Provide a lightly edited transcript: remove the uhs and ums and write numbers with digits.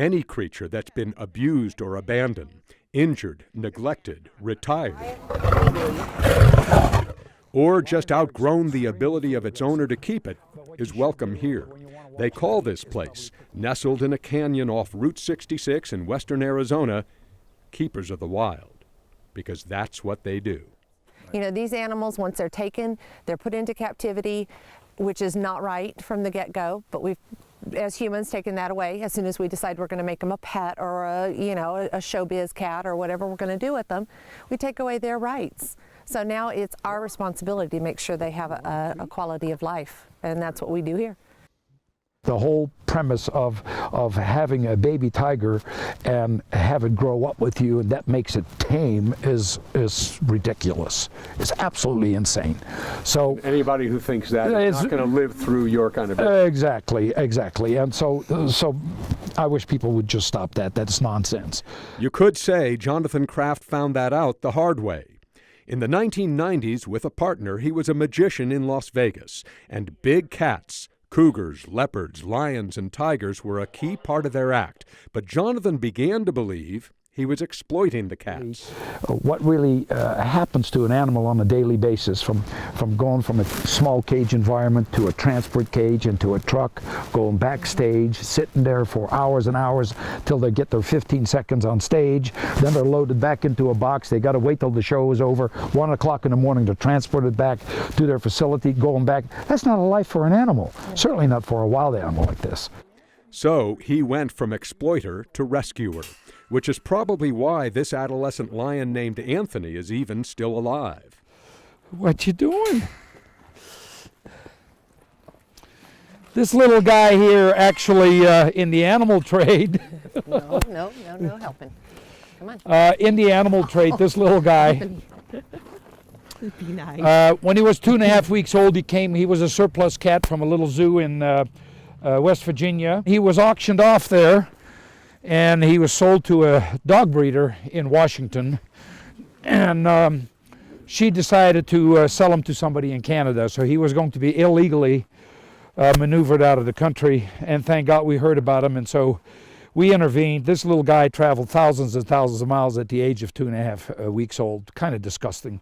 Any creature that's been abused or abandoned, injured, neglected, retired, or just outgrown the ability of its owner to keep it is welcome here. They call this place, nestled in a canyon off Route 66 in western Arizona, Keepers of the Wild, because that's what they do. You know, these animals, once they're taken, they're put into captivity, which is not right from the get-go, but we've, as humans, taken that away as soon as we decide we're going to make them a pet or a showbiz cat or whatever we're going to do with them. We take away their rights. So now it's our responsibility to make sure they have a quality of life, and that's what we do here. The whole premise of having a baby tiger and have it grow up with you and that makes it tame is ridiculous. It's absolutely insane. So anybody who thinks that is not going to live through your kind of exactly. And so I wish people would just stop that. That's nonsense. You could say Jonathan Kraft found that out the hard way. In the 1990s, with a partner, he was a magician in Las Vegas, and big cats, cougars, leopards, lions, and tigers were a key part of their act. But Jonathan began to believe he was exploiting the cats. What really happens to an animal on a daily basis, from going from a small cage environment to a transport cage into a truck, going backstage, sitting there for hours and hours till they get their 15 seconds on stage, then they're loaded back into a box. They got to wait till the show is over, 1 o'clock in the morning to transport it back to their facility, going back. That's not a life for an animal, certainly not for a wild animal like this. So he went from exploiter to rescuer, which is probably why this adolescent lion named Anthony is even still alive. What you doing? This little guy here actually in the animal trade. No helping. Come on. In the animal trade, this little guy. Be nice. When he was 2.5 weeks old, he was a surplus cat from a little zoo in West Virginia. He was auctioned off there, and he was sold to a dog breeder in Washington, and she decided to sell him to somebody in Canada, so he was going to be illegally maneuvered out of the country, and thank God we heard about him, and so we intervened. This little guy traveled thousands and thousands of miles at the age of 2.5 weeks old. Kind of disgusting.